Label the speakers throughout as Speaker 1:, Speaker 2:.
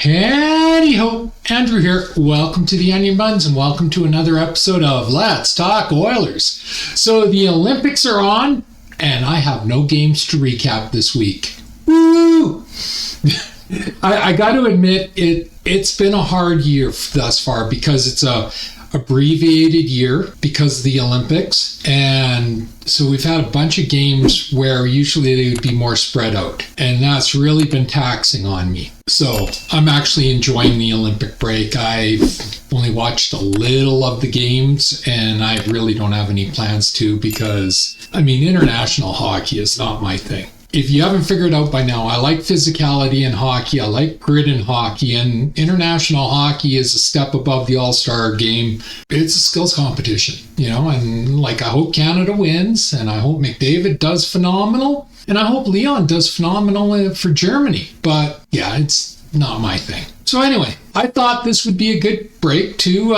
Speaker 1: Howdy ho, Andrew here. Welcome to the Onion Buns and welcome to another episode of Let's Talk Oilers. So the Olympics are on and I have no games to recap this week. Woo! I got to admit it's been a hard year thus far because it's a abbreviated year because of the Olympics, and so we've had a bunch of games where usually they would be more spread out, and that's really been taxing on me. So I'm actually enjoying the Olympic break. I've only watched a little of the games and I really don't have any plans to, because international hockey is not my thing. If you haven't figured out by now, I like physicality in hockey. I like grit in hockey, and international hockey is a step above the all-star game. It's a skills competition, and I hope Canada wins, and I hope McDavid does phenomenal, and I hope Leon does phenomenal for Germany. But yeah, it's not my thing. So anyway, I thought this would be a good break to,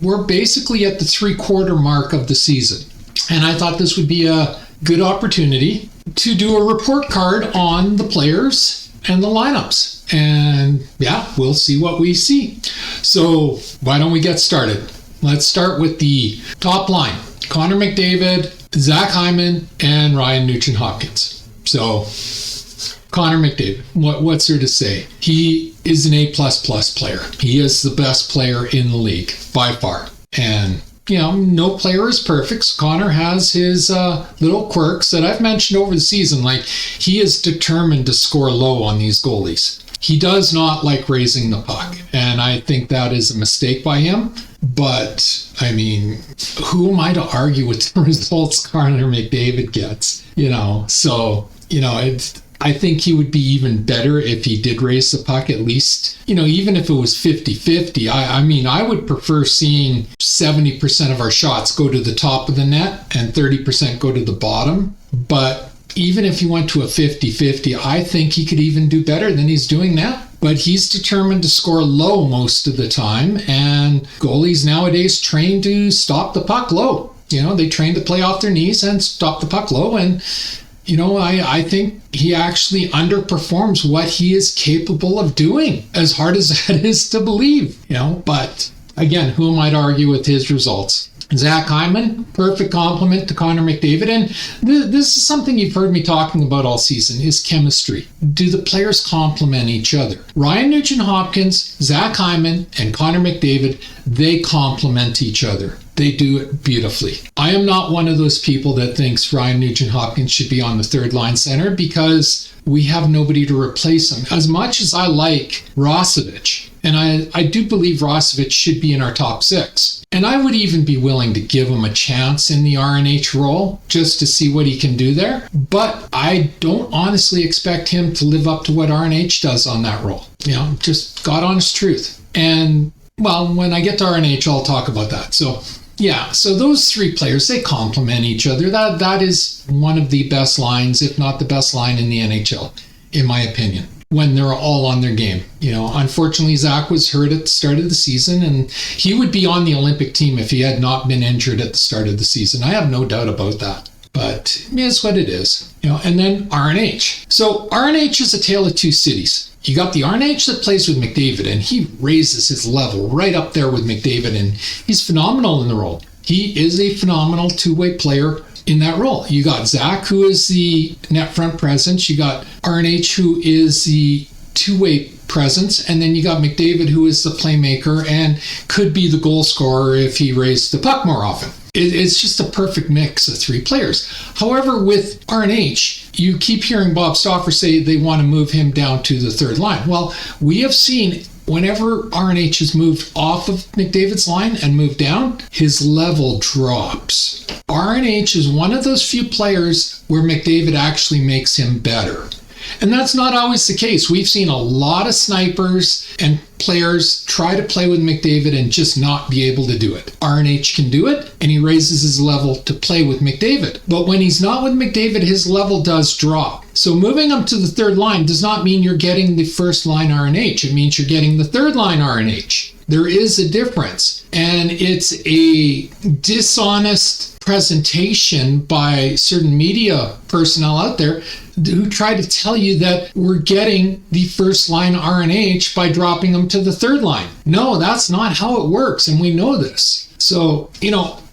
Speaker 1: we're basically at the 3/4 mark of the season. And I thought this would be a good opportunity to do a report card on the players and the lineups. And yeah, we'll see what we see. So why don't we get started? Let's start with the top line. Connor McDavid, Zach Hyman, and Ryan Nugent-Hopkins. So Connor McDavid, what's there to say? He is an A++ player. He is the best player in the league by far. And no player is perfect. So Connor has his little quirks that I've mentioned over the season. Like, he is determined to score low on these goalies. He does not like raising the puck, and I think that is a mistake by him. But, who am I to argue with the results Connor McDavid gets? I think he would be even better if he did raise the puck, at least, even if it was 50-50. I would prefer seeing 70% of our shots go to the top of the net and 30% go to the bottom. But even if he went to a 50-50, I think he could even do better than he's doing now. But he's determined to score low most of the time, and goalies nowadays train to stop the puck low. They train to play off their knees and stop the puck low, and I think he actually underperforms what he is capable of doing, as hard as that is to believe, But again, who am I to argue with his results? Zach Hyman, perfect compliment to Connor McDavid. And this is something you've heard me talking about all season, is chemistry. Do the players complement each other? Ryan Nugent-Hopkins, Zach Hyman, and Connor McDavid, they complement each other. They do it beautifully. I am not one of those people that thinks Ryan Nugent-Hopkins should be on the third line center, because we have nobody to replace him. As much as I like Rosevich, and I do believe Rosevich should be in our top 6. And I would even be willing to give him a chance in the RNH role just to see what he can do there. But I don't honestly expect him to live up to what RNH does on that role. Just God honest truth. And well, when I get to RNH, I'll talk about that. So yeah, so those 3 players, they complement each other. That is one of the best lines, if not the best line in the NHL, in my opinion, when they're all on their game. Unfortunately, Zach was hurt at the start of the season, and he would be on the Olympic team if he had not been injured at the start of the season. I have no doubt about that. But it's what it is. And then RNH. So RNH is a tale of two cities. You got the RNH that plays with McDavid, and he raises his level right up there with McDavid, and he's phenomenal in the role. He is a phenomenal two-way player in that role. You got Zach, who is the net front presence. You got RNH, who is the two-way presence, and then you got McDavid, who is the playmaker and could be the goal scorer if he raised the puck more often. It's just a perfect mix of 3 players. However, with RNH, you keep hearing Bob Stauffer say they want to move him down to the third line. Well, we have seen whenever RNH has moved off of McDavid's line and moved down, his level drops. RNH is one of those few players where McDavid actually makes him better. And that's not always the case. We've seen a lot of snipers and players try to play with McDavid and just not be able to do it. RNH can do it, and he raises his level to play with McDavid. But when he's not with McDavid, his level does drop. So moving him to the third line does not mean you're getting the first line RNH. It means you're getting the third line RNH. There is a difference, and it's a dishonest presentation by certain media personnel out there who try to tell you that we're getting the first line RNH by dropping them to the third line. No, that's not how it works, and we know this. So,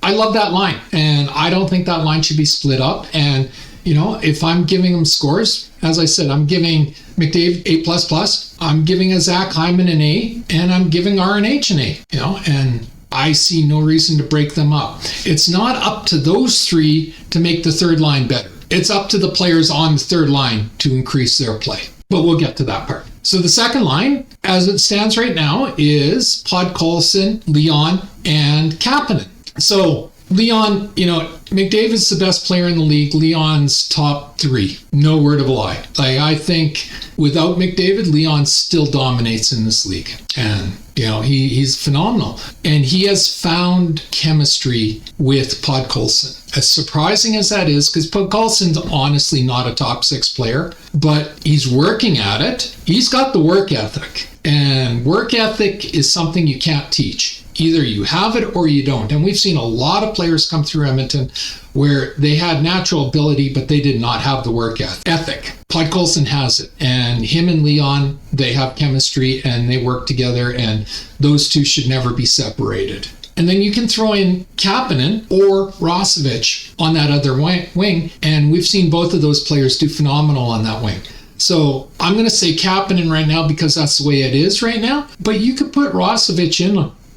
Speaker 1: I love that line, and I don't think that line should be split up. And, if I'm giving them scores, as I said, I'm giving McDavid A++, I'm giving a Zach Hyman an A, and I'm giving RNH an A, and I see no reason to break them up. It's not up to those three to make the third line better. It's up to the players on the third line to increase their play. But we'll get to that part. So the second line, as it stands right now, is Podkolzin, Leon, and Kapanen. So Leon, McDavid's the best player in the league. Leon's top 3. No word of a lie. I think without McDavid, Leon still dominates in this league. And, he's phenomenal. And he has found chemistry with Podkolzin. As surprising as that is, because Podkolzin's honestly not a top 6 player, but he's working at it. He's got the work ethic. And work ethic is something you can't teach. Either you have it or you don't. And we've seen a lot of players come through Edmonton where they had natural ability, but they did not have the work ethic. Podkolzin has it. And him and Leon, they have chemistry and they work together, and those two should never be separated. And then you can throw in Kapanen or Rosevich on that other wing. And we've seen both of those players do phenomenal on that wing. So I'm going to say Kapanen right now because that's the way it is right now. But you could put Rosevich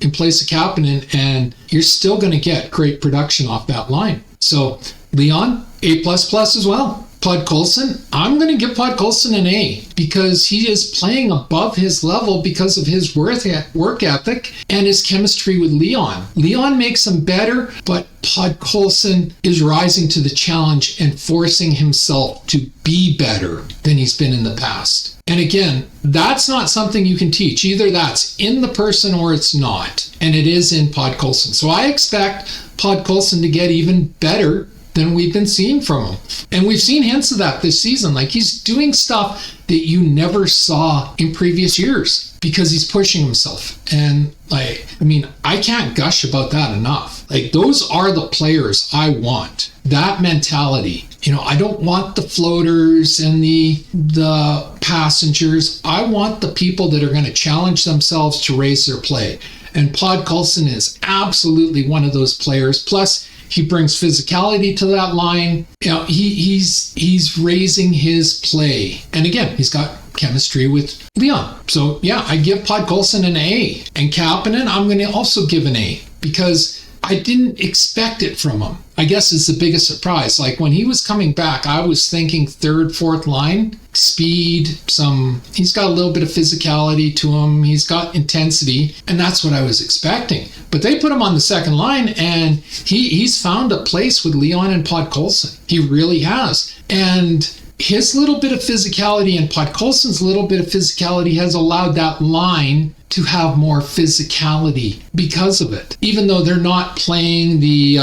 Speaker 1: in place of Kapanen, and you're still going to get great production off that line. So Leon, A++ as well. Podkolzin, I'm going to give Podkolzin an A because he is playing above his level because of his work ethic and his chemistry with Leon. Leon makes him better, but Podkolzin is rising to the challenge and forcing himself to be better than he's been in the past. And again, that's not something you can teach. Either that's in the person or it's not. And it is in Podkolzin. So I expect Podkolzin to get even better than we've been seeing from him. And we've seen hints of that this season. He's doing stuff that you never saw in previous years because he's pushing himself. And I can't gush about that enough. Those are the players I want. That mentality. I don't want the floaters and the passengers. I want the people that are going to challenge themselves to raise their play. And Podkolzin is absolutely one of those players. Plus, he brings physicality to that line. He's raising his play. And again, he's got chemistry with Leon. So yeah, I give Podkolzin an A. And Kapanen, I'm going to also give an A because I didn't expect it from him. I guess it's the biggest surprise. When he was coming back, I was thinking third, fourth line, speed, he's got a little bit of physicality to him. He's got intensity, and that's what I was expecting. But they put him on the second line, and he's found a place with Leon and Podkolzin. He really has. And his little bit of physicality and Podkolzin's little bit of physicality has allowed that line to have more physicality because of it. Even though they're not playing the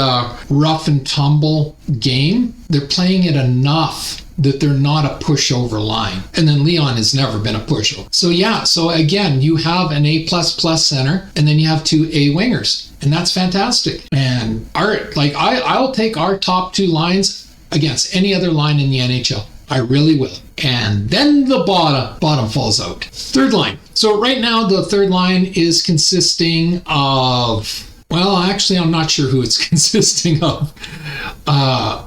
Speaker 1: rough and tumble game, they're playing it enough that they're not a pushover line. And then Leon has never been a pushover. So again, you have an A++ center, and then you have 2 A wingers. And that's fantastic. And I'll take our top 2 lines against any other line in the NHL. I really will. And then the bottom falls out. Third line. So right now the third line is consisting of, actually I'm not sure who it's consisting of.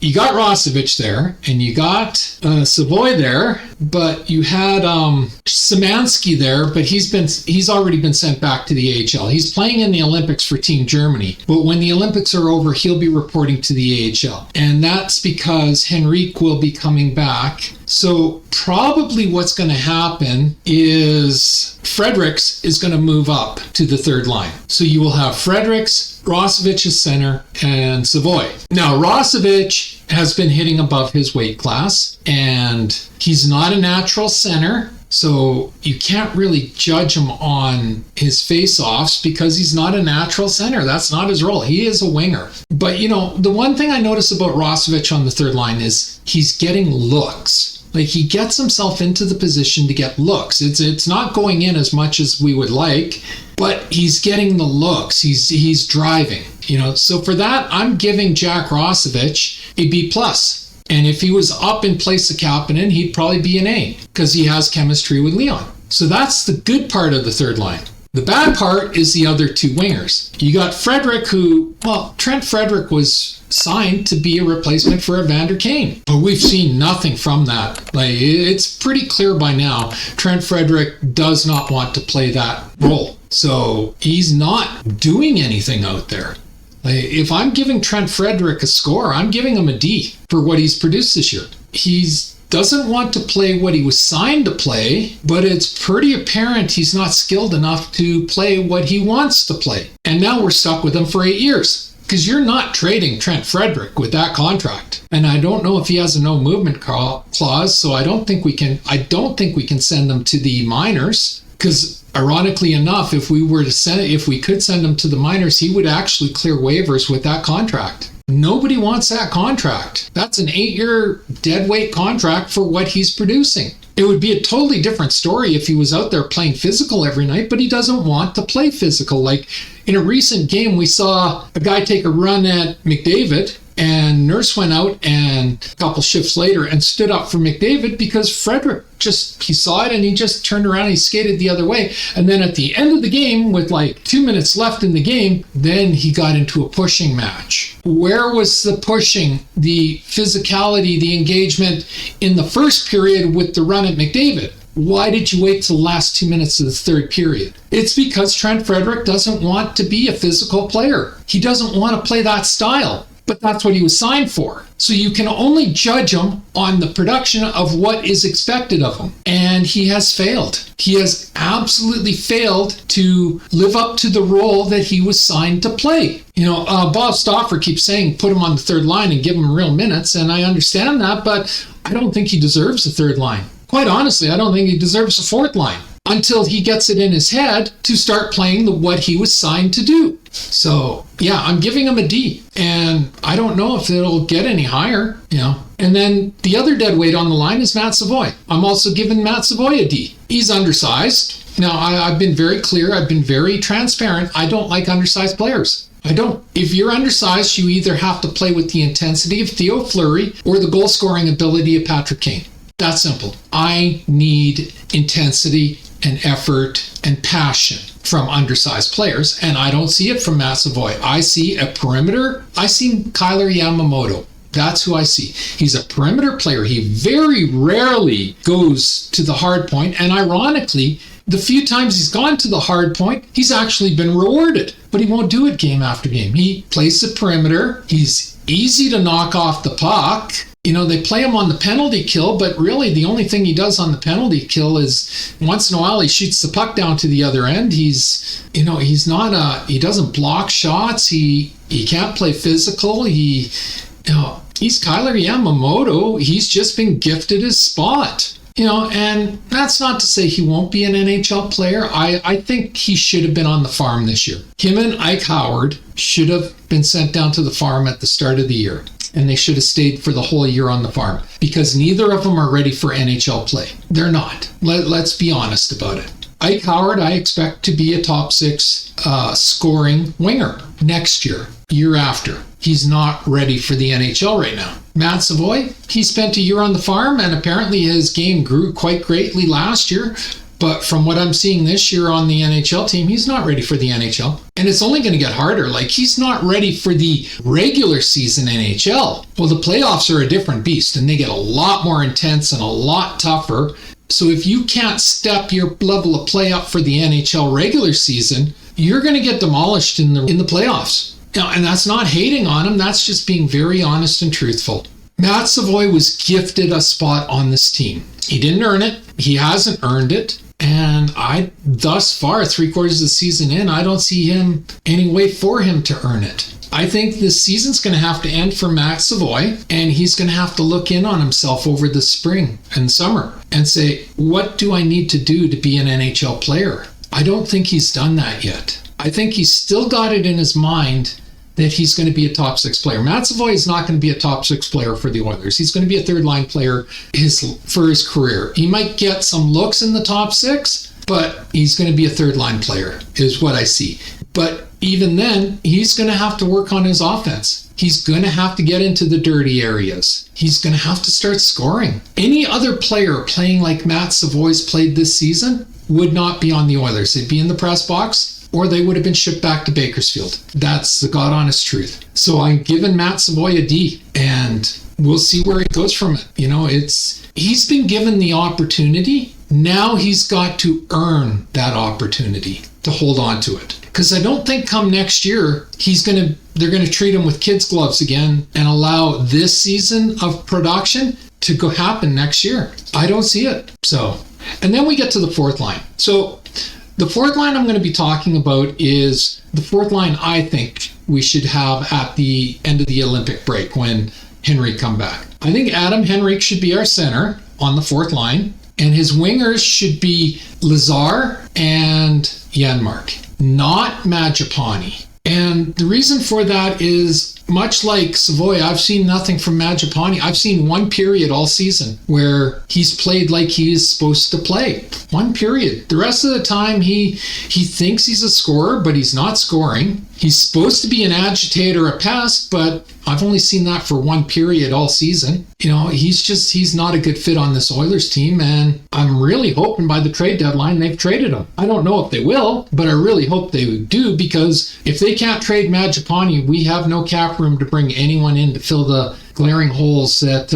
Speaker 1: You got Rosevich there, and you got Savoy there, but you had Szymanski there, but he's already been sent back to the AHL. He's playing in the Olympics for Team Germany, but when the Olympics are over, he'll be reporting to the AHL. And that's because Henrique will be coming back. So probably what's going to happen is Fredericks is going to move up to the third line. So you will have Fredericks, Rosevich as center, and Savoy. Now, Rosevich has been hitting above his weight class, and he's not a natural center. So you can't really judge him on his face-offs because he's not a natural center. That's not his role. He is a winger. But, the one thing I notice about Rosevich on the third line is he's getting looks. Like, he gets himself into the position to get looks. It's not going in as much as we would like, but he's getting the looks. He's driving. So for that, I'm giving Jack Rosevich a B+. And if he was up in place of Kapanen, he'd probably be an A, because he has chemistry with Leon. So that's the good part of the third line. The bad part is the other two wingers. You got Frederick, Trent Frederick was signed to be a replacement for Evander Kane. But we've seen nothing from that. Like, it's pretty clear by now, Trent Frederick does not want to play that role. So he's not doing anything out there. Like, if I'm giving Trent Frederick a score, I'm giving him a D for what he's produced this year. He's doesn't want to play what he was signed to play, but it's pretty apparent he's not skilled enough to play what he wants to play. And now we're stuck with him for 8 years, because you're not trading Trent Frederick with that contract. And I don't know if he has a no movement clause, so I don't think we can send him to the minors, because ironically enough, if we could send him to the minors, he would actually clear waivers with that contract. Nobody wants that contract. That's an 8-year deadweight contract for what he's producing. It would be a totally different story if he was out there playing physical every night, but he doesn't want to play physical. Like, in a recent game, we saw a guy take a run at McDavid, and Nurse went out and a couple shifts later and stood up for McDavid because Frederick he saw it and he just turned around and he skated the other way. And then at the end of the game, with like 2 minutes left in the game, then he got into a pushing match. Where was the pushing, the physicality, the engagement in the first period with the run at McDavid? Why did you wait till the last 2 minutes of the third period? It's because Trent Frederick doesn't want to be a physical player. He doesn't want to play that style. But that's what he was signed for. So you can only judge him on the production of what is expected of him. And he has failed. He has absolutely failed to live up to the role that he was signed to play. Bob Stauffer keeps saying put him on the third line and give him real minutes. And I understand that, but I don't think he deserves the third line. Quite honestly, I don't think he deserves a fourth line until he gets it in his head to start playing what he was signed to do. So, yeah, I'm giving him a D. And I don't know if it'll get any higher, And then the other dead weight on the line is Matt Savoy. I'm also giving Matt Savoy a D. He's undersized. Now, I've been very clear. I've been very transparent. I don't like undersized players. I don't. If you're undersized, you either have to play with the intensity of Theo Fleury or the goal-scoring ability of Patrick Kane. That's simple. I need intensity and effort and passion from undersized players, and I don't see it from Matt Savoy. I see a perimeter. I see Kyler Yamamoto. That's who I see. He's a perimeter player. He very rarely goes to the hard point, and ironically, the few times he's gone to the hard point, he's actually been rewarded, but he won't do it game after game. He plays the perimeter. He's easy to knock off the puck. They play him on the penalty kill, but really the only thing he does on the penalty kill is once in a while he shoots the puck down to the other end. He doesn't block shots. He can't play physical. He's Kyler Yamamoto. He's just been gifted his spot. And that's not to say he won't be an NHL player. I think he should have been on the farm this year. Him and Ike Howard should have been sent down to the farm at the start of the year. And they should have stayed for the whole year on the farm because neither of them are ready for NHL play. They're not. Let's be honest about it. Ike Howard, I expect to be a top 6 scoring winger next year after. He's not ready for the NHL right now. Matt Savoy, he spent a year on the farm and apparently his game grew quite greatly last year. But from what I'm seeing this year on the NHL team, he's not ready for the NHL. And it's only going to get harder. Like, he's not ready for the regular season NHL. Well, the playoffs are a different beast and they get a lot more intense and a lot tougher. So if you can't step your level of play up for the NHL regular season, you're going to get demolished in the playoffs. And that's not hating on him. That's just being very honest and truthful. Matt Savoy was gifted a spot on this team. He didn't earn it. He hasn't earned it. And thus far, 3/4 of the season in, I don't see any way for him to earn it. I think this season's going to have to end for Matt Savoy, and he's going to have to look in on himself over the spring and summer and say, what do I need to do to be an NHL player? I don't think he's done that yet. I think he's still got it in his mind that he's going to be a top 6 player. Matt Savoy is not going to be a top 6 player for the Oilers. He's going to be a third line player for his career. He might get some looks in the top 6, but he's going to be a third line player is what I see. But even then, he's going to have to work on his offense. He's going to have to get into the dirty areas. He's going to have to start scoring. Any other player playing like Matt Savoy's played this season would not be on the Oilers. They'd be in the press box, or they would have been shipped back to Bakersfield. That's the God honest truth. So I'm giving Matt Savoy a D, and we'll see where he goes from it. He's been given the opportunity. Now he's got to earn that opportunity to hold on to it. Because I don't think come next year, they're going to treat him with kids' gloves again and allow this season of production to go happen next year. I don't see it. And then we get to the fourth line. So the fourth line I'm going to be talking about is the fourth line I think we should have at the end of the Olympic break when Henrique come back. I think Adam Henrique should be our center on the fourth line, and his wingers should be Lazar and Janmark, not Mangiapane. And the reason for that is, much like Savoy, I've seen nothing from Mangiapane. I've seen one period all season where he's played like he is supposed to play. One period. The rest of the time, he thinks he's a scorer, but he's not scoring. He's supposed to be an agitator at pest, but I've only seen that for one period all season. He's not a good fit on this Oilers team, and I'm really hoping by the trade deadline they've traded him. I don't know if they will, but I really hope they do, because if they can't trade Mangiapane, we have no cap room to bring anyone in to fill the glaring holes that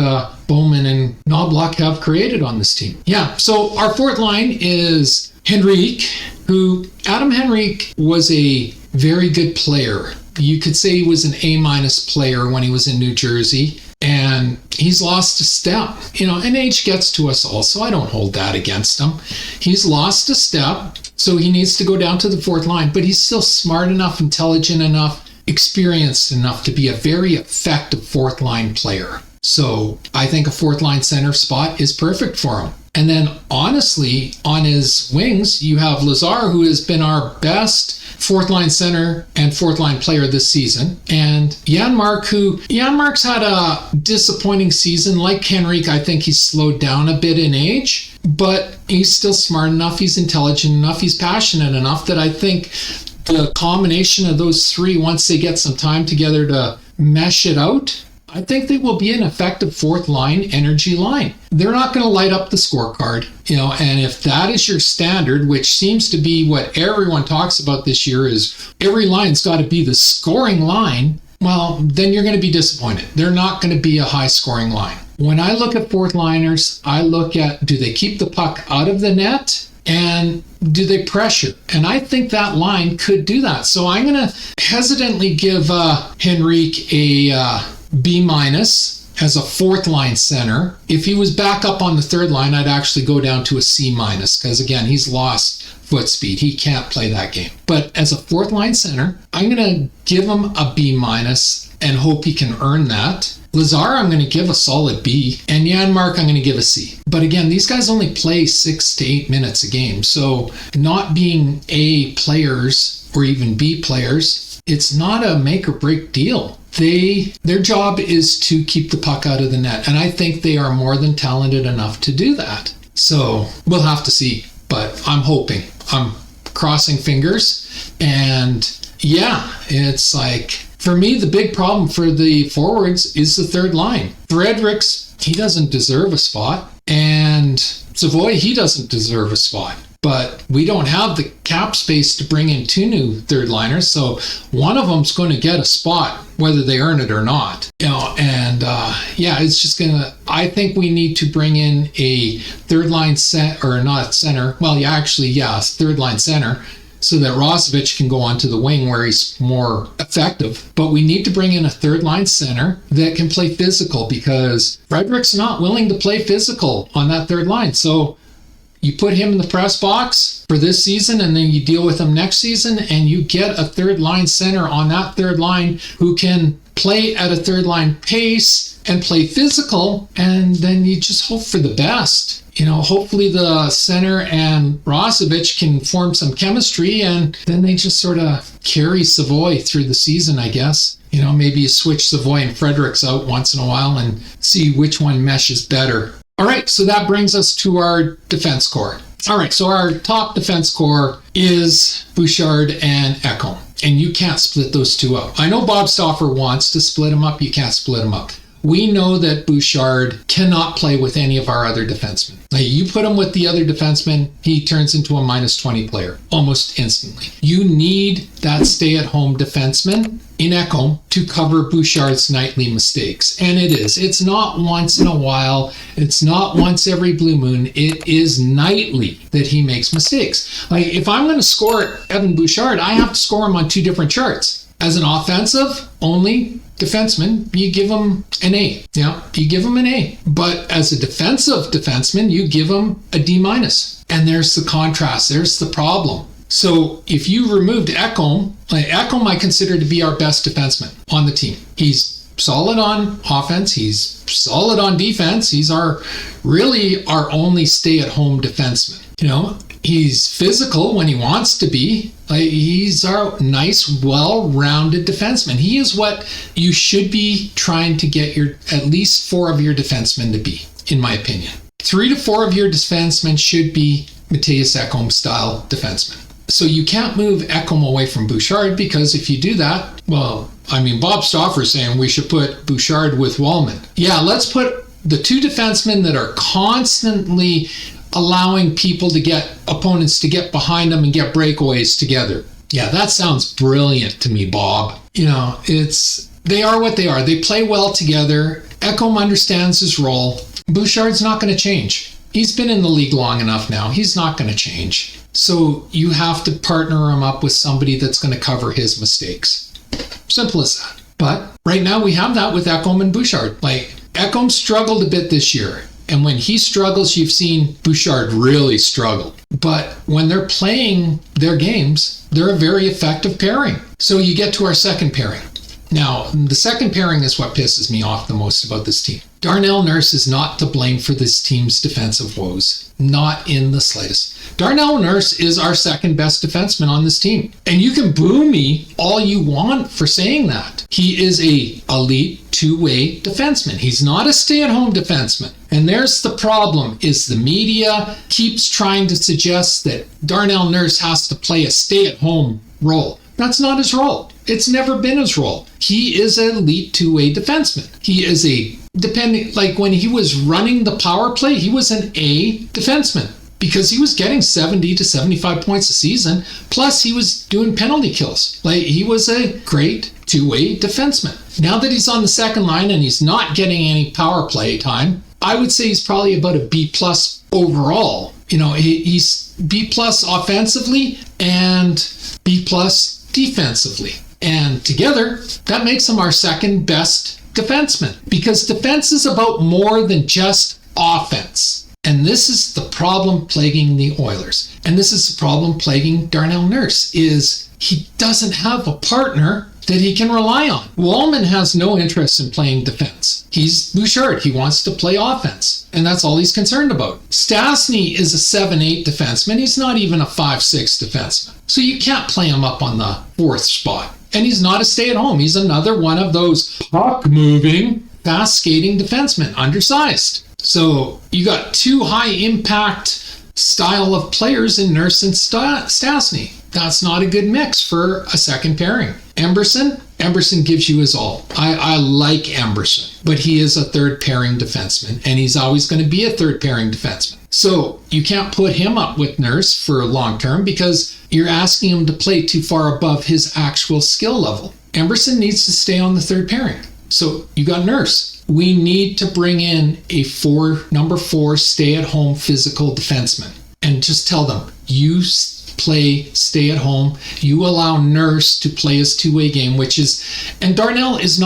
Speaker 1: Bowman and Knobloch have created on this team. Yeah, so our fourth line is Henrique, who Adam Henrique was a very good player. You could say he was an A- player when he was in New Jersey, and he's lost a step. And age gets to us all, so I don't hold that against him. He's lost a step, so he needs to go down to the fourth line, but he's still smart enough, intelligent enough, experienced enough to be a very effective fourth line player. So I think a fourth line center spot is perfect for him. And then honestly, on his wings, you have Lazar, who has been our best fourth line center and fourth line player this season. And Janmark's had a disappointing season. Like Henrique, I think he's slowed down a bit in age, but he's still smart enough, he's intelligent enough, he's passionate enough that I think the combination of those three, once they get some time together to mesh it out, I think they will be an effective fourth line energy line. They're not going to light up the scorecard, and if that is your standard, which seems to be what everyone talks about this year, is every line's got to be the scoring line, well, then you're going to be disappointed. They're not going to be a high scoring line. When I look at fourth liners, I look at, do they keep the puck out of the net? And do they pressure? And I think that line could do that. So I'm going to hesitantly give Henrique a B- as a fourth line center. If he was back up on the third line, I'd actually go down to a C-, because again, he's lost foot speed. He can't play that game. But as a fourth line center, I'm going to give him a B- and hope he can earn that. Lazar, I'm going to give a solid B, and Janmark, I'm going to give a C. But again, these guys only play 6 to 8 minutes a game. So not being A players or even B players, it's not a make or break deal. Their job is to keep the puck out of the net, and I think they are more than talented enough to do that. So we'll have to see, but I'm hoping. I'm crossing fingers, and yeah, it's like, for me, the big problem for the forwards is the third line. Fredericks, he doesn't deserve a spot, and Savoy, he doesn't deserve a spot. But we don't have the cap space to bring in 2 new third liners, so one of them's going to get a spot, whether they earn it or not. It's just gonna. I think we need to bring in a third line third line center, so that Rosovich can go onto the wing where he's more effective. But we need to bring in a third line center that can play physical, because Frederick's not willing to play physical on that third line. So you put him in the press box for this season, and then you deal with him next season, and you get a third line center on that third line who can play at a third line pace and play physical, and then you just hope for the best. Hopefully the center and Rosevich can form some chemistry, and then they just sort of carry Savoy through the season, I guess. Maybe you switch Savoy and Fredericks out once in a while and see which one meshes better. All right, so that brings us to our defense core. All right, so our top defense core is Bouchard and Ekholm, and you can't split those two up. I know Bob Stauffer wants to split them up. You can't split them up. We know that Bouchard cannot play with any of our other defensemen. Now, you put him with the other defensemen, he turns into a minus 20 player almost instantly. You need that stay-at-home defenseman in Ekholm to cover Bouchard's nightly mistakes. And it is. It's not once in a while. It's not once every blue moon. It is nightly that he makes mistakes. Like, if I'm going to score Evan Bouchard, I have to score him on two different charts. As an offensive only defenseman, you give him an A. Yeah, you give him an A. But as a defensive defenseman, you give him a D-. And there's the contrast. There's the problem. So if you removed Ekholm, Ekholm I consider to be our best defenseman on the team. He's solid on offense. He's solid on defense. He's really our only stay-at-home defenseman. He's physical when he wants to be. He's our nice, well-rounded defenseman. He is what you should be trying to get at least 4 of your defensemen to be, in my opinion. 3 to 4 of your defensemen should be Matthias Ekholm-style defensemen. So you can't move Ekholm away from Bouchard, because if you do that, Bob Stauffer's saying we should put Bouchard with Wallman. Yeah, let's put the 2 defensemen that are constantly allowing opponents to get behind them and get breakaways together. Yeah, that sounds brilliant to me, Bob. They are what they are. They play well together. Ekholm understands his role. Bouchard's not going to change. He's been in the league long enough now. He's not going to change. So you have to partner him up with somebody that's going to cover his mistakes. Simple as that. But right now we have that with Ekholm and Bouchard. Ekholm struggled a bit this year. And when he struggles, you've seen Bouchard really struggle. But when they're playing their games, they're a very effective pairing. So you get to our second pairing. Now, the second pairing is what pisses me off the most about this team. Darnell Nurse is not to blame for this team's defensive woes. Not in the slightest. Darnell Nurse is our second best defenseman on this team. And you can boo me all you want for saying that. He is a elite two-way defenseman. He's not a stay-at-home defenseman. And there's the problem, is the media keeps trying to suggest that Darnell Nurse has to play a stay-at-home role. That's not his role. It's never been his role. He is an elite two-way defenseman. He is when he was running the power play, he was an A defenseman because he was getting 70 to 75 points a season. Plus he was doing penalty kills. He was a great two-way defenseman. Now that he's on the second line and he's not getting any power play time, I would say he's probably about a B+ overall. He's B+ offensively and B+ defensively. And together, that makes him our second best defenseman, because defense is about more than just offense. And this is the problem plaguing the Oilers. And this is the problem plaguing Darnell Nurse, is he doesn't have a partner that he can rely on. Wallman has no interest in playing defense. He's Bouchard. He wants to play offense. And that's all he's concerned about. Stastny is a 7-8 defenseman. He's not even a 5-6 defenseman. So you can't play him up on the 4th spot. And he's not a stay-at-home. He's another one of those puck-moving, fast-skating defensemen, undersized. So you got 2 high-impact style of players in Nurse and Stastny. That's not a good mix for a second pairing. Emberson gives you his all. I like Emberson, but he is a third pairing defenseman, and he's always going to be a third pairing defenseman. So you can't put him up with Nurse for long term because you're asking him to play too far above his actual skill level. Emberson needs to stay on the third pairing. So you got Nurse. We need to bring in a number 4 stay-at-home physical defenseman and just tell them, you stay at home. You allow Nurse to play his two-way game, and Darnell is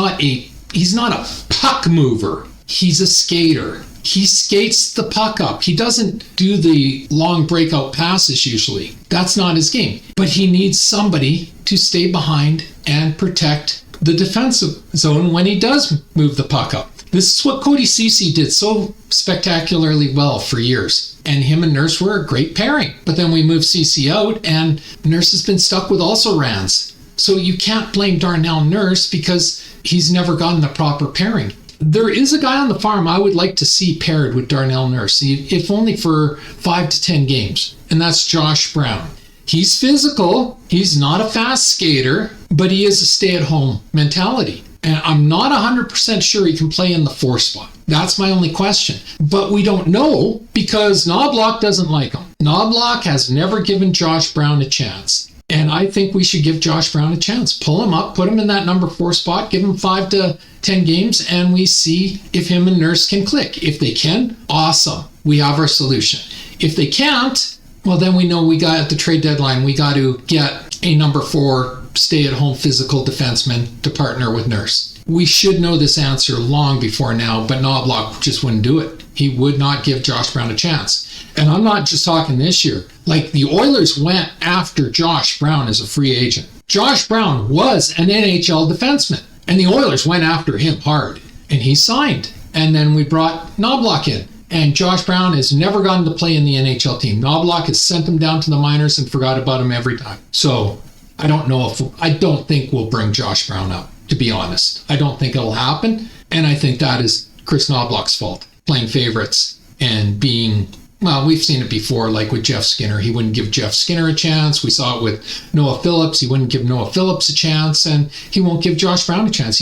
Speaker 1: he's not a puck mover. He's a skater. He skates the puck up. He doesn't do the long breakout passes usually. That's not his game. But he needs somebody to stay behind and protect the defensive zone when he does move the puck up. This is what Cody Ceci did so spectacularly well for years. And him and Nurse were a great pairing. But then we moved Ceci out, and Nurse has been stuck with also Rans. So you can't blame Darnell Nurse because he's never gotten the proper pairing. There is a guy on the farm I would like to see paired with Darnell Nurse, if only for 5 to 10 games, and that's Josh Brown. He's physical, he's not a fast skater, but he is a stay-at-home mentality. And I'm not 100% sure he can play in the 4 spot. That's my only question. But we don't know because Knobloch doesn't like him. Knobloch has never given Josh Brown a chance. And I think we should give Josh Brown a chance. Pull him up, put him in that number 4 spot, give him 5 to 10 games, and we see if him and Nurse can click. If they can, awesome. We have our solution. If they can't, well, then we know we got at the trade deadline, we got to get a number 4 stay-at-home physical defenseman to partner with Nurse. We should know this answer long before now, but Knobloch just wouldn't do it. He would not give Josh Brown a chance. And I'm not just talking this year. Like, the Oilers went after Josh Brown as a free agent. Josh Brown was an NHL defenseman, and the Oilers went after him hard, and he signed. And then we brought Knobloch in, and Josh Brown has never gotten to play in the NHL team. Knobloch has sent him down to the minors and forgot about him every time. So I don't think we'll bring Josh Brown up, to be honest. I don't think it'll happen, and I think that is Chris Knobloch's fault, playing favorites and being... Well, we've seen it before, like with Jeff Skinner. He wouldn't give Jeff Skinner a chance. We saw it with Noah Phillips. He wouldn't give Noah Phillips a chance, and he won't give Josh Brown a chance.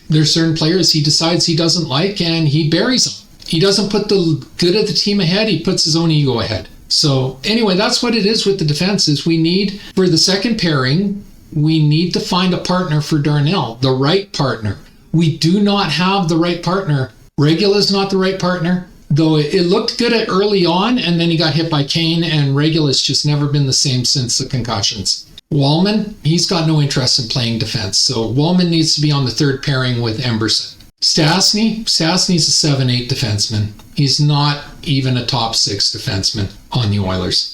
Speaker 1: There's certain players he decides he doesn't like, and he buries them. He doesn't put the good of the team ahead. He puts his own ego ahead. So anyway, that's what it is with the defense. Is we need, for the second pairing, we need to find a partner for Darnell, the right partner. We do not have the right partner. Regula's not the right partner. Though it looked good at early on, and then he got hit by Kane, and Regula's just never been the same since the concussions. Wallman, he's got no interest in playing defense, so Wallman needs to be on the third pairing with Emberson. Stastny's a 7-8 defenseman. He's not even a top 6 defenseman on the Oilers.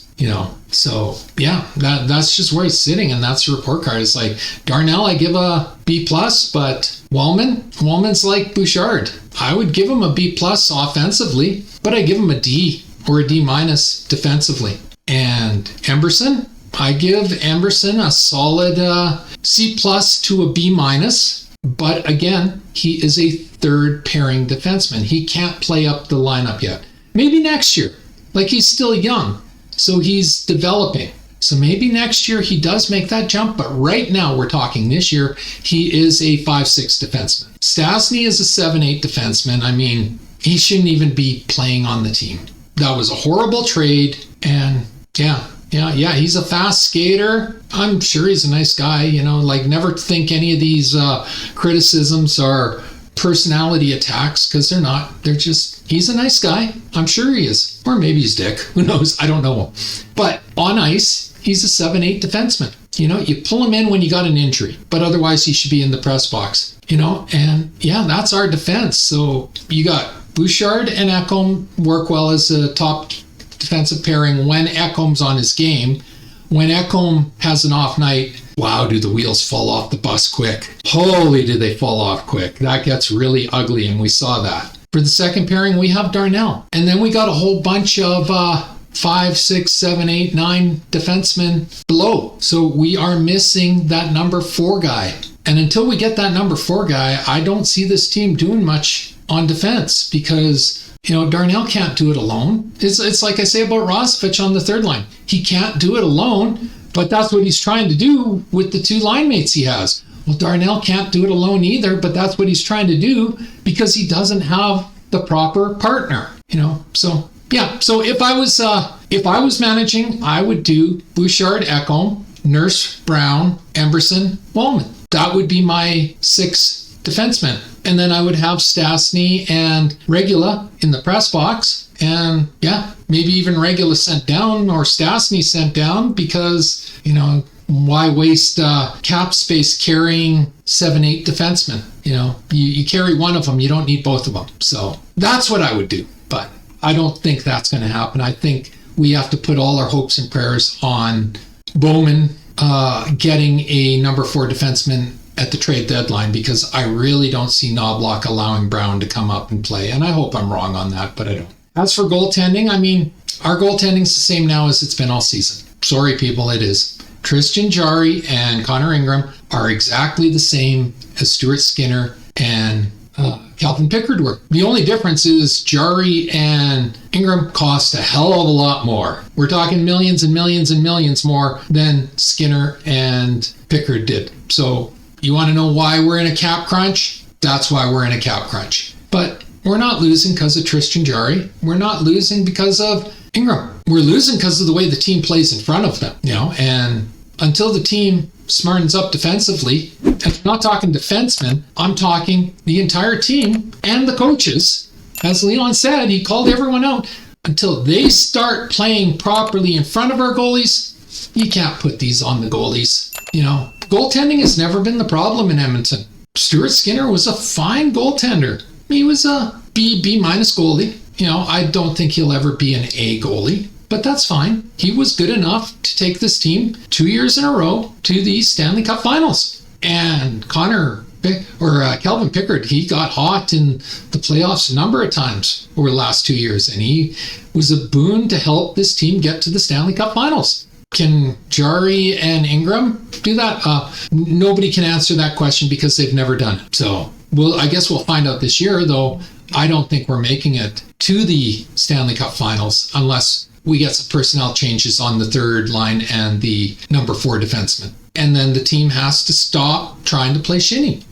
Speaker 1: So yeah, that's just where he's sitting, and that's the report card. It's like, Darnell, I give a B+, but Wallman's like Bouchard. I would give him a B+ offensively, but I give him a D or a D- defensively. And Emberson, I give Emberson a solid C+ to a B-. But again, he is a third pairing defenseman. He can't play up the lineup yet. Maybe next year. Like, he's still young. So he's developing. So maybe next year he does make that jump, but right now we're talking this year, he is a 5-6 defenseman. Stastny is a 7-8 defenseman. I mean, he shouldn't even be playing on the team. That was a horrible trade, and yeah, he's a fast skater. I'm sure he's a nice guy, never think any of these criticisms are personality attacks, because they're not. They're just, he's a nice guy. I'm sure he is. Or maybe he's Dick. Who knows? I don't know. But on ice, he's a 7-8 defenseman. You pull him in when you got an injury, but otherwise he should be in the press box. And yeah, that's our defense. So you got Bouchard and Ekholm work well as a top defensive pairing when Ekholm's on his game. When Ekholm has an off night, wow, do the wheels fall off the bus quick. Holy, do they fall off quick. That gets really ugly, and we saw that. For the second pairing, we have Darnell. And then we got a whole bunch of 5, 6, 7, 8, 9 defensemen below. So we are missing that number 4 guy. And until we get that number 4 guy, I don't see this team doing much on defense, because Darnell can't do it alone. It's like I say about Rosovich on the third line. He can't do it alone, but that's what he's trying to do with the 2 line mates he has. Well, Darnell can't do it alone either, but that's what he's trying to do because he doesn't have the proper partner. So yeah. So if I was managing, I would do Bouchard, Ekholm, Nurse, Brown, Emberson, Wallman. That would be my 6 defensemen. And then I would have Stastny and Regula in the press box. And yeah, maybe even Regula sent down or Stastny sent down, because, why waste cap space carrying 7-8 defensemen? You carry one of them, you don't need both of them. So that's what I would do. But I don't think that's going to happen. I think we have to put all our hopes and prayers on Bowman getting a number 4 defenseman at the trade deadline, because I really don't see Knobloch allowing Brown to come up and play. And I hope I'm wrong on that, but I don't. As for goaltending, I mean, our goaltending's the same now as it's been all season. Sorry, people, it is. Tristan Jarry and Connor Ingram are exactly the same as Stuart Skinner and Calvin Pickard were. The only difference is Jarry and Ingram cost a hell of a lot more. We're talking millions and millions and millions more than Skinner and Pickard did. So you want to know why we're in a cap crunch? That's why we're in a cap crunch. But we're not losing because of Tristan Jarry. We're not losing because of Ingram. We're losing because of the way the team plays in front of them, and until the team smartens up defensively, and I'm not talking defensemen, I'm talking the entire team and the coaches. As Leon said, he called everyone out. Until they start playing properly in front of our goalies, you can't put these on the goalies. Goaltending has never been the problem in Edmonton. Stuart Skinner was a fine goaltender. He was a B minus goalie. I don't think he'll ever be an A goalie, but that's fine. He was good enough to take this team 2 years in a row to the Stanley Cup Finals. And Calvin Pickard, he got hot in the playoffs a number of times over the last 2 years, and he was a boon to help this team get to the Stanley Cup Finals. Can Jarry and Ingram do that? Nobody can answer that question because they've never done it. So, I guess we'll find out this year, though. I don't think we're making it to the Stanley Cup Finals unless we get some personnel changes on the third line and the number 4 defenseman. And then the team has to stop trying to play shinny.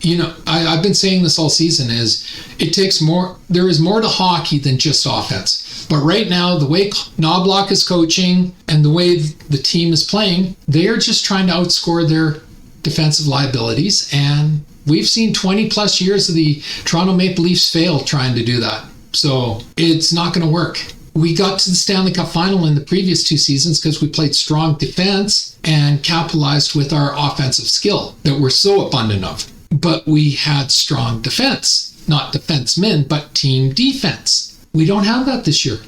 Speaker 1: I've been saying this all season it takes more. There is more to hockey than just offense. But right now, the way Knobloch is coaching and the way the team is playing, they are just trying to outscore their defensive liabilities. And we've seen 20 plus years of the Toronto Maple Leafs fail trying to do that. So it's not going to work. We got to the Stanley Cup Final in the previous 2 seasons because we played strong defense and capitalized with our offensive skill that we're so abundant of. But we had strong defense, not defensemen, but team defense. We don't have that this year.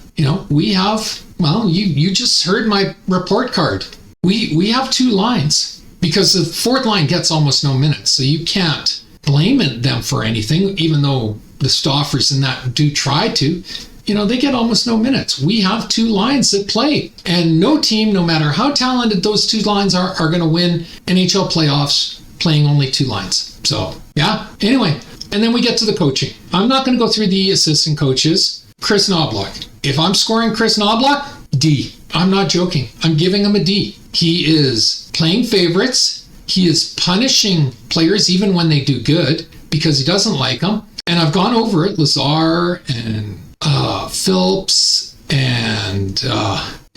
Speaker 1: We have, you just heard my report card. We have 2 lines because the fourth line gets almost no minutes. So you can't blame them for anything, even though the Stoffers and that do try to. They get almost no minutes. We have 2 lines that play. And no team, no matter how talented those 2 lines are going to win NHL playoffs playing only 2 lines. So, yeah. Anyway, and then we get to the coaching. I'm not going to go through the assistant coaches. Chris Knobloch. If I'm scoring Chris Knobloch, D. I'm not joking. I'm giving him a D. He is playing favorites. He is punishing players even when they do good because he doesn't like them. And I've gone over it. Lazar and Phillips and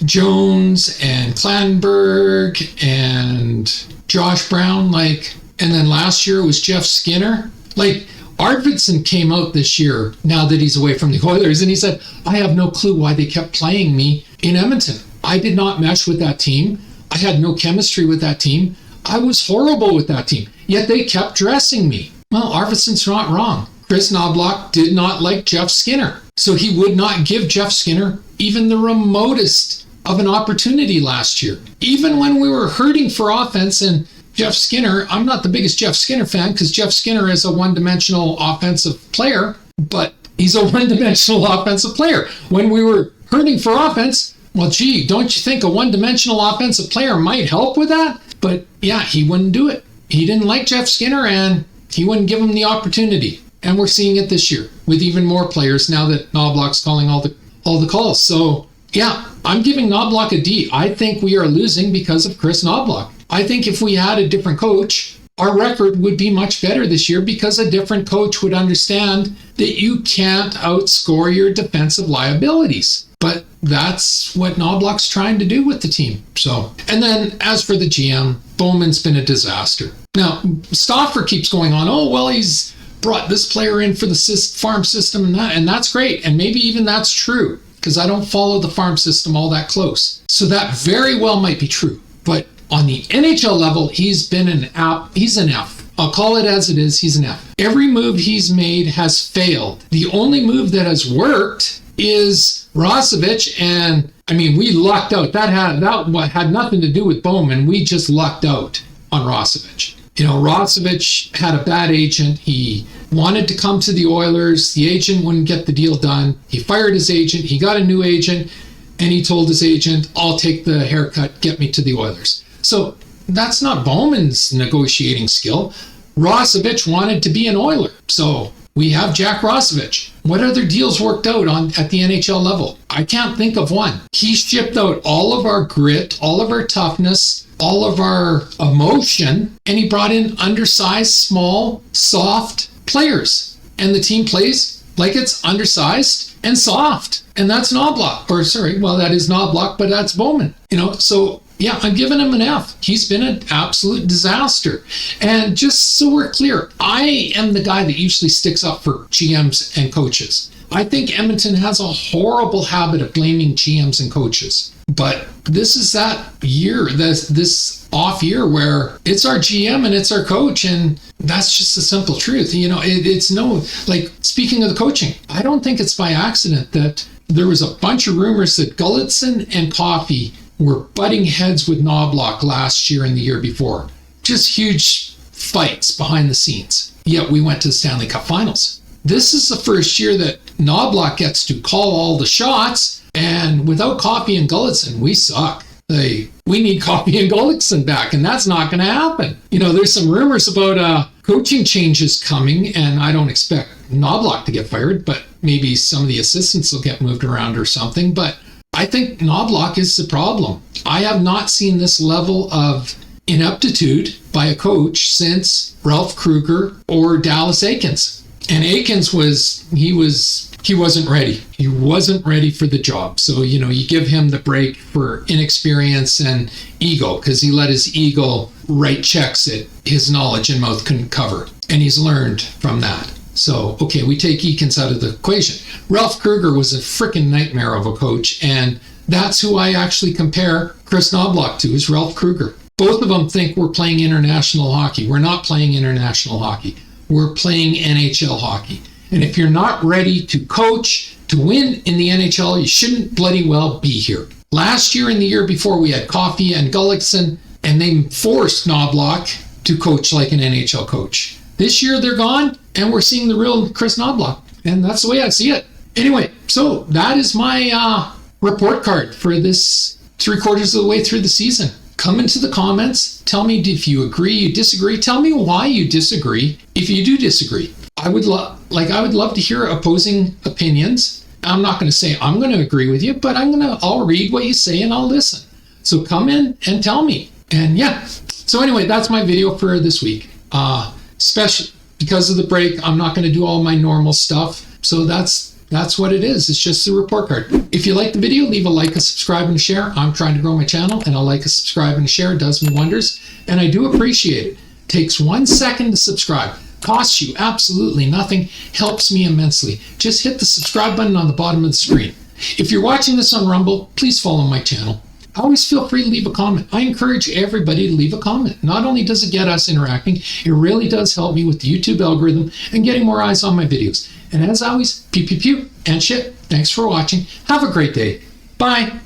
Speaker 1: Jones and Clanberg and Josh Brown, and then last year it was Jeff Skinner. Arvidsson came out this year, now that he's away from the Oilers, and he said, I have no clue why they kept playing me in Edmonton. I did not mesh with that team. I had no chemistry with that team. I was horrible with that team, yet they kept dressing me. Well, Arvidsson's not wrong. Chris Knobloch did not like Jeff Skinner, so he would not give Jeff Skinner even the remotest of an opportunity last year. Even when we were hurting for offense and Jeff Skinner, I'm not the biggest Jeff Skinner fan because Jeff Skinner is a one-dimensional offensive player, but he's a one-dimensional offensive player. When we were hurting for offense, don't you think a one-dimensional offensive player might help with that? But yeah, he wouldn't do it. He didn't like Jeff Skinner and he wouldn't give him the opportunity. And we're seeing it this year with even more players now that Knobloch's calling all the calls. So yeah, I'm giving Knobloch a D. I think we are losing because of Chris Knobloch. I think if we had a different coach, our record would be much better this year because a different coach would understand that you can't outscore your defensive liabilities. But that's what Knobloch's trying to do with the team. So, and then as for the GM, Bowman's been a disaster. Now, Stauffer keeps going on, he's brought this player in for the farm system and that's great. And maybe even that's true because I don't follow the farm system all that close. So that very well might be true. But on the NHL level, he's been he's an F. I'll call it as it is, he's an F. Every move he's made has failed. The only move that has worked is Rosevich, and we lucked out. That had nothing to do with Bowman. We just lucked out on Rosevich. Rosevich had a bad agent. He wanted to come to the Oilers. The agent wouldn't get the deal done. He fired his agent. He got a new agent, and he told his agent, I'll take the haircut, get me to the Oilers. So that's not Bowman's negotiating skill. Rosevich wanted to be an Oiler. So we have Jack Rosevich. What other deals worked out at the NHL level? I can't think of one. He shipped out all of our grit, all of our toughness, all of our emotion, and he brought in undersized, small, soft players. And the team plays like it's undersized and soft. And that's Knoblauch. That is Knoblauch, but that's Bowman. So yeah, I'm giving him an F. He's been an absolute disaster. And just so we're clear, I am the guy that usually sticks up for GMs and coaches. I think Edmonton has a horrible habit of blaming GMs and coaches. But this is that year, this off year where it's our GM and it's our coach, and that's just the simple truth. Speaking of the coaching, I don't think it's by accident that there was a bunch of rumors that Gulletson and Coffey were butting heads with Knoblauch last year and the year before. Just huge fights behind the scenes. Yet we went to the Stanley Cup Finals. This is the first year that Knoblauch gets to call all the shots, and without Coffey and Gulletson, we suck. We need Coffey and Gulletson back, and that's not going to happen. There's some rumors about coaching changes coming, and I don't expect Knoblauch to get fired, but maybe some of the assistants will get moved around or something. But I think Knoblauch is the problem. I have not seen this level of ineptitude by a coach since Ralph Kruger or Dallas Eakins. And Eakins he wasn't ready. He wasn't ready for the job. So, you give him the break for inexperience and ego, because he let his ego write checks that his knowledge and mouth couldn't cover. And he's learned from that. So, okay, we take Eakins out of the equation. Ralph Kruger was a freaking nightmare of a coach, and that's who I actually compare Chris Knoblauch to, is Ralph Kruger. Both of them think we're playing international hockey. We're not playing international hockey. We're playing NHL hockey. And if you're not ready to coach, to win in the NHL, you shouldn't bloody well be here. Last year and the year before, we had Coffey and Gulletson, and they forced Knoblauch to coach like an NHL coach. This year they're gone, and we're seeing the real Chris Knoblauch. And that's the way I see it. Anyway, so that is my report card for this 3/4 of the way through the season. Come into the comments. Tell me if you agree, you disagree. Tell me why you disagree, if you do disagree. I would love to hear opposing opinions. I'm not going to say I'm going to agree with you, but I'll read what you say and I'll listen. So come in and tell me. And yeah. So anyway, that's my video for this week. Especially because of the break, I'm not going to do all my normal stuff. So that's what it is. It's just a report card. If you like the video, leave a like, a subscribe, and a share. I'm trying to grow my channel, and a like, a subscribe, and a share does me wonders. And I do appreciate it. Takes 1 second to subscribe. Costs you absolutely nothing. Helps me immensely. Just hit the subscribe button on the bottom of the screen. If you're watching this on Rumble, please follow my channel. Always feel free to leave a comment. I encourage everybody to leave a comment. Not only does it get us interacting, it really does help me with the YouTube algorithm and getting more eyes on my videos. And as always, pew pew pew and shit. Thanks for watching. Have a great day. Bye.